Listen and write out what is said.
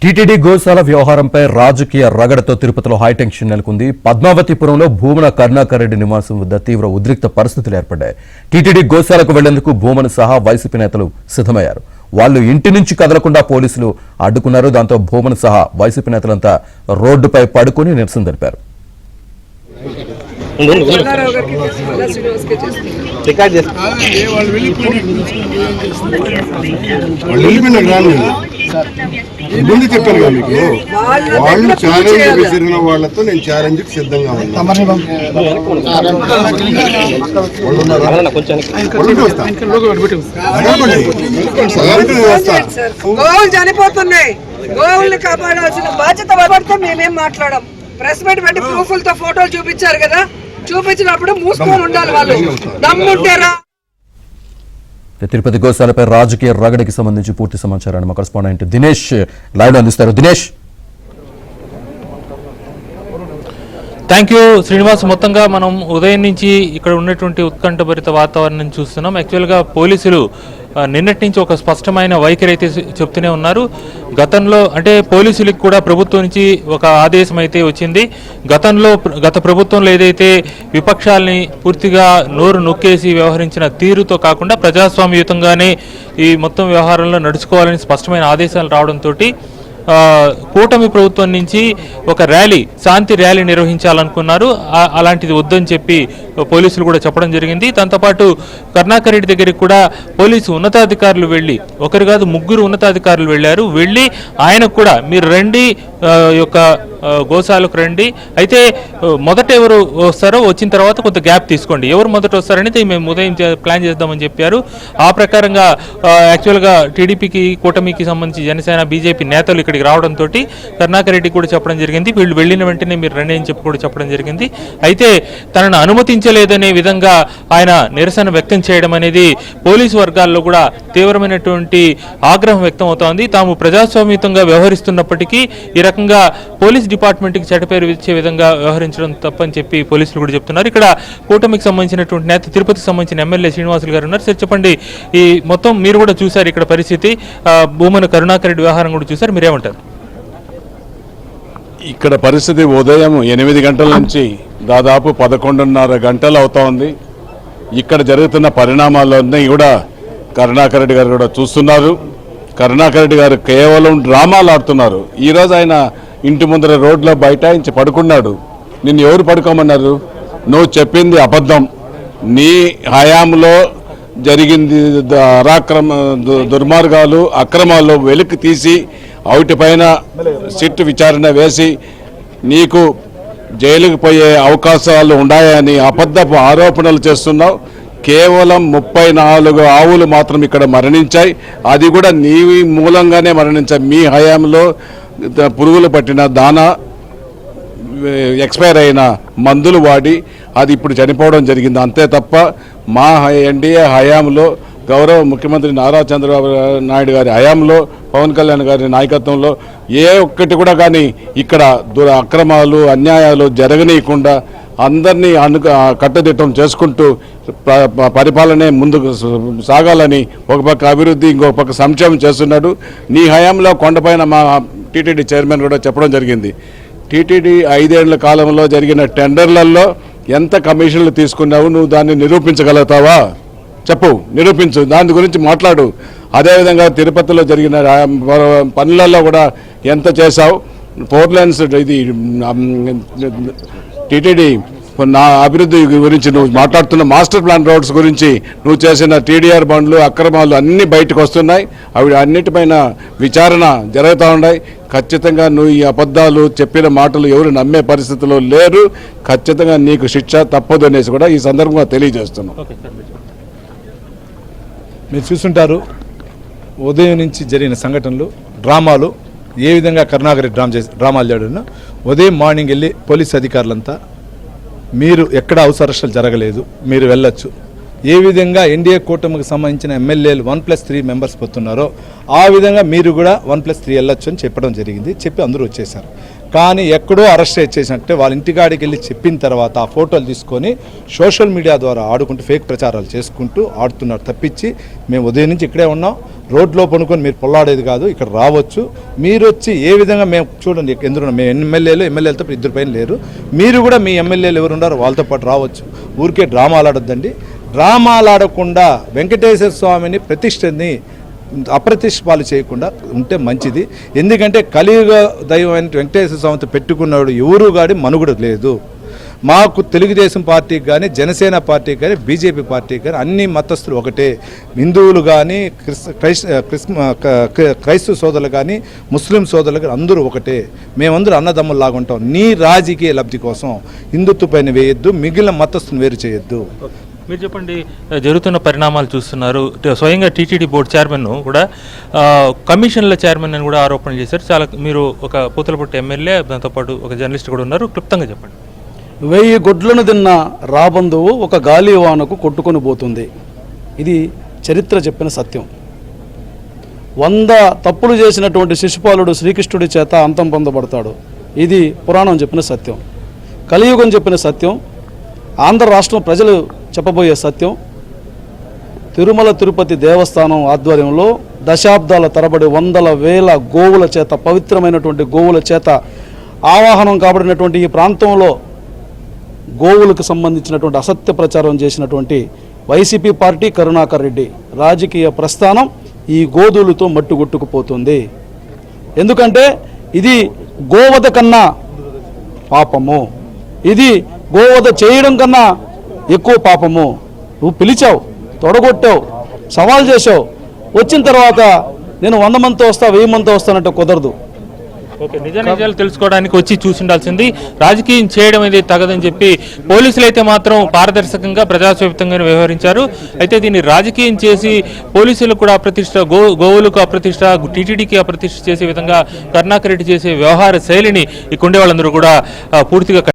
TTD గోశాల వ్యవహారంపై రాజకీయ రగడతో తిరుపతిలో హైటెన్షన్ నెలకొంది. పద్మావతిపురంలో భూమన కరుణాకర్ రెడ్డి నివాసం వద్ద తీవ్ర ఉద్రిక్త పరిస్థితులు ఏర్పడ్డాయి. టీటీడీ గోశాలకు వెళ్లేందుకు భూమన్ సహా వైసీపీ నేతలు సిద్ధమయ్యారు. వాళ్లు ఇంటి నుంచి కదలకుండా పోలీసులు అడ్డుకున్నారు. దాంతో భూమన్ సహా వైసీపీ నేతలంతా రోడ్డుపై పడుకుని నిరసన తెలిపారు. ముందు చెప్పాను కదా మీకు, వాళ్ళు ఛాలెంజ్ విసిరిన వాళ్ళతో నేను ఛాలెంజ్ కి సిద్ధంగా గోవులు చనిపోతున్నాయి. గోవుల్ని కాపాడాల్సిన బాధ్యత పడితే మేమేం మాట్లాడాం. ప్రెస్ మీట్ పెట్టి ప్రూఫ్లతో ఫోటోలు చూపించారు కదా, చూపించినప్పుడు మూసుకొని ఉండాలి. వాళ్ళు దమ్ముంటారా? తిరుపతి గోశాలపై రాజకీయ రగడికి సంబంధించి పూర్తి సమాచారాన్ని మా కరెస్పాండెంట్ దినేష్ లైవ్ లో అందిస్తారు. దినేష్. Thank you Srinivas. మొత్తంగా మనం ఉదయం నుంచి ఇక్కడ ఉన్నటువంటి ఉత్కంఠభరిత వాతావరణం చూస్తున్నాం. యాక్చువల్గా పోలీసులు నిన్నటి నుంచి ఒక స్పష్టమైన వైఖరి అయితే చెప్తూనే ఉన్నారు. గతంలో అంటే పోలీసులకు కూడా ప్రభుత్వం నుంచి ఒక ఆదేశం అయితే వచ్చింది. గత ప్రభుత్వంలో ఏదైతే విపక్షాలని పూర్తిగా నోరు నొక్కేసి వ్యవహరించిన తీరుతో కాకుండా ప్రజాస్వామ్యయుతంగానే ఈ మొత్తం వ్యవహారంలో నడుచుకోవాలని స్పష్టమైన ఆదేశాలు రావడంతో కూటమి ప్రభుత్వం నుంచి ఒక శాంతి ర్యాలీ నిర్వహించాలనుకున్నారు. అలాంటిది వద్దని చెప్పి పోలీసులు కూడా చెప్పడం జరిగింది. దాంతోపాటు కరుణాకర్ రెడ్డి దగ్గరికి కూడా పోలీసు ఉన్నతాధికారులు వెళ్ళి, ఒకరు కాదు ముగ్గురు ఉన్నతాధికారులు వెళ్ళారు. వెళ్ళి ఆయనకు కూడా మీరు రండి యొక్క గోశాలకు రండి, అయితే మొదట ఎవరు వస్తారో వచ్చిన తర్వాత కొంత గ్యాప్ తీసుకోండి, ఎవరు మొదట వస్తారనేది మేము ఉదయం ప్లాన్ చేద్దామని చెప్పారు. ఆ ప్రకారంగా యాక్చువల్గా టీడీపీకి కూటమికి సంబంధించి జనసేన బీజేపీ నేతలు ఇక్కడికి రావడంతో కరుణాకర్ రెడ్డి కూడా చెప్పడం జరిగింది. వీళ్ళు వెళ్ళిన వెంటనే మీరు రండి అని చెప్పి కూడా చెప్పడం జరిగింది. అయితే తనను అనుమతించలేదనే విధంగా ఆయన నిరసన వ్యక్తం చేయడం అనేది పోలీసు వర్గాల్లో కూడా తీవ్రమైనటువంటి ఆగ్రహం వ్యక్తం అవుతోంది. తాము ప్రజాస్వామ్యయుతంగా వ్యవహరిస్తున్నప్పటికీ ఈ రకంగా పోలీస్ డిపార్ట్మెంట్కి చెడ్డపేరు ఇచ్చే విధంగా వ్యవహరించడం తప్పని చెప్పి పోలీసులు కూడా చెప్తున్నారు. ఇక్కడ కూటమికి సంబంధించినటువంటి నేత తిరుపతికి సంబంధించిన ఎమ్మెల్యే శ్రీనివాసులు గారు ఉన్నారు. సార్ చెప్పండి, ఈ మొత్తం మీరు కూడా చూశారు ఇక్కడ పరిస్థితి, భూమన కరుణాకర్ రెడ్డి వ్యవహారం కూడా చూశారు, మీరేమంటారు? ఇక్కడ పరిస్థితి ఉదయం 8 గంటల నుంచి దాదాపు 11:30 గంటలు అవుతా ఉంది. ఇక్కడ జరుగుతున్న పరిణామాలన్నీ కూడా కరుణాకర్ రెడ్డి గారు కూడా చూస్తున్నారు. కరుణాకర్ రెడ్డి గారు కేవలం డ్రామాలు ఆడుతున్నారు. ఈరోజు ఆయన ఇంటి ముందర రోడ్లో బైఠాయించి పడుకున్నాడు. నిన్ను ఎవరు పడుకోమన్నారు? నువ్వు చెప్పింది అబద్ధం. నీ హయాంలో జరిగింది దుర్మార్గాలు అక్రమాలు వెలికి తీసి వాటిపైన సిట్ విచారణ వేసి నీకు జైలుకు పోయే అవకాశాలు ఉన్నాయని అబద్ధపు ఆరోపణలు చేస్తున్నావు. కేవలం 34 ఆవులు మాత్రం ఇక్కడ మరణించాయి. అది కూడా నీ మూలంగానే మరణించాయి. మీ హయాంలో పురుగులు పట్టిన దానా, ఎక్స్పైర్ అయిన మందులు వాడి అది ఇప్పుడు చనిపోవడం జరిగింది. అంతే తప్ప మా ఎన్డీఏ హయాంలో గౌరవ ముఖ్యమంత్రి నారా చంద్రబాబు నాయుడు గారి హయాంలో, పవన్ కళ్యాణ్ గారి నాయకత్వంలో ఏ ఒక్కటి కూడా కానీ ఇక్కడ అక్రమాలు అన్యాయాలు జరగనీయకుండా అందరినీ కట్టుదిట్టం చేసుకుంటూ పరిపాలనే ముందుకు సాగాలని ఒక పక్క అభివృద్ధి ఇంకొక పక్క సంక్షేమం చేస్తున్నాడు. నీ హయాంలో కొండపైన మా టీటీడీ చైర్మన్ కూడా చెప్పడం జరిగింది. టీటీడీ 5 ఏళ్ల కాలంలో జరిగిన టెండర్లలో ఎంత కమిషన్లు తీసుకున్నావు, నువ్వు దాన్ని నిరూపించగలుగుతావా? చెప్పు, నిరూపించు, దాని గురించి మాట్లాడు. అదేవిధంగా తిరుపతిలో జరిగిన పనులలో కూడా ఎంత చేశావు? 4 lanes ఇది టీటీడీ నా అభివృద్ధి గురించి నువ్వు మాట్లాడుతున్న మాస్టర్ ప్లాన్ రోడ్స్ గురించి నువ్వు చేసిన టీడీఆర్ బండ్లు అక్రమాలు అన్నీ బయటకు వస్తున్నాయి. అవి అన్నిటిపైన విచారణ జరుగుతూ ఉన్నాయి. ఖచ్చితంగా నువ్వు ఈ అబద్ధాలు చెప్పిన మాటలు ఎవరు నమ్మే పరిస్థితిలో లేరు. ఖచ్చితంగా నీకు శిక్ష తప్పదు అనేసి కూడా ఈ సందర్భంగా తెలియజేస్తున్నాం. మీరు చూస్తుంటారు ఉదయం నుంచి జరిగిన సంఘటనలు, డ్రామాలు, ఏ విధంగా కరుణాకర్ రెడ్డి డ్రామాలు చేయడం. ఉదయం మార్నింగ్ వెళ్ళి పోలీస్ అధికారులంతా మీరు ఎక్కడ అవసరాలు జరగలేదు, మీరు వెళ్ళొచ్చు, ఏ విధంగా ఎన్డీఏ కూటమికి సంబంధించిన ఎమ్మెల్యేలు 1+3 మెంబర్స్ పోతున్నారో ఆ విధంగా మీరు కూడా 1+3 వెళ్ళొచ్చు అని చెప్పడం జరిగింది. చెప్పి అందరూ వచ్చేసారు. కానీ ఎక్కడో అరెస్ట్ చేసినట్టే వాళ్ళ ఇంటికాడికి వెళ్ళి చెప్పిన తర్వాత ఆ ఫోటోలు తీసుకొని సోషల్ మీడియా ద్వారా ఆడుకుంటూ ఫేక్ ప్రచారాలు చేసుకుంటూ ఆడుతున్నారు తప్పించి మేము ఉదయం నుంచి ఇక్కడే ఉన్నాం. రోడ్లో పనుకొని మీరు పొల్లాడేది కాదు, ఇక్కడ రావచ్చు. మీరు వచ్చి ఏ విధంగా మేము చూడండి ఎందుకు మేము ఎమ్మెల్యేలతో ఇద్దరు పైన లేరు, మీరు కూడా మీ ఎమ్మెల్యేలు ఎవరు ఉన్నారో వాళ్ళతో పాటు రావచ్చు. ఊరికే డ్రామాలు ఆడొద్దండి. డ్రామాలు ఆడకుండా వెంకటేశ్వర స్వామిని ప్రతిష్టని అప్రతిష్ఠ పాలు చేయకుండా ఉంటే మంచిది. ఎందుకంటే కలియుగ దైవమైన వెంకటేశ్వర స్వామితో పెట్టుకున్నాడు ఎవరు కానీ మనుగడ లేదు. మాకు తెలుగుదేశం పార్టీకి కానీ జనసేన పార్టీకి కానీ బీజేపీ పార్టీకి కానీ అన్ని మతస్థులు ఒకటే. హిందువులు కానీ క్రైస్తవ సోదరులు కానీ ముస్లిం సోదరులు కానీ అందరూ ఒకటే. మేమందరూ అన్నదమ్ముల్లాగా ఉంటాం. నీ రాజకీయ లబ్ధి కోసం హిందుత్వ పైన వేయొద్దు, మిగిలిన మతస్థులను వేరు చేయొద్దు. మీరు చెప్పండి, జరుగుతున్న పరిణామాలు చూస్తున్నారు. స్వయంగా టీటీడీ బోర్డు చైర్మన్ కూడా కమిషన్ల చైర్మన్ అని కూడా ఆరోపణలు చేశారు. చాలా మీరు ఒక పూతలపట్టు ఎమ్మెల్యే, దాంతోపాటు ఒక జర్నలిస్ట్ కూడా ఉన్నారు. క్లుప్తంగా చెప్పండి. 1000 గుడ్లను తిన్న రాబందువు ఒక గాలివానకు కొట్టుకొని పోతుంది. ఇది చరిత్ర చెప్పిన సత్యం. 100 తప్పులు చేసినటువంటి శిశుపాలుడు శ్రీకృష్ణుడి చేత అంతం పొందబడతాడు. ఇది పురాణం చెప్పిన సత్యం, కలియుగం చెప్పిన సత్యం, ఆంధ్ర రాష్ట్రం ప్రజలు చెప్పబోయే సత్యం. తిరుమల తిరుపతి దేవస్థానం ఆధ్వర్యంలో దశాబ్దాల తరబడి వందల వేల గోవుల చేత, పవిత్రమైనటువంటి గోవుల చేత ఆవాహనం కాబడినటువంటి ఈ ప్రాంతంలో గోవులకు సంబంధించినటువంటి అసత్య ప్రచారం చేసినటువంటి వైసీపీ పార్టీ, కరుణాకర్ రెడ్డి రాజకీయ ప్రస్థానం ఈ గోధులతో మట్టుగొట్టుకుపోతుంది. ఎందుకంటే ఇది గోవధ కన్నా పాపము, ఇది గోవధ చేయడం కన్నా ఎక్కువ పాపము. నువ్వు పిలిచావు, తొడగొట్టావు, సవాల్ చేసావు, వచ్చిన తర్వాత నేను 100 మందితో వస్తా 1000 మందితో వస్తానంటే కుదరదు. ఓకే, నిజాలు తెలుసుకోవడానికి వచ్చి చూసి ఉండాల్సింది. రాజకీయం చేయడం అనేది తగదని చెప్పి పోలీసులు అయితే మాత్రం పారదర్శకంగా ప్రజాస్వామ్యంగా వ్యవహరించారు. అయితే దీన్ని రాజకీయం చేసి పోలీసులకు కూడా అప్రతిష్ట, గోవులకు అప్రతిష్ట, టీటీడీకి అప్రతిష్ట చేసే విధంగా కరుణాకర్ రెడ్డి చేసే వ్యవహార శైలిని ఇక్కడ ఉండే వాళ్ళందరూ కూడా పూర్తిగా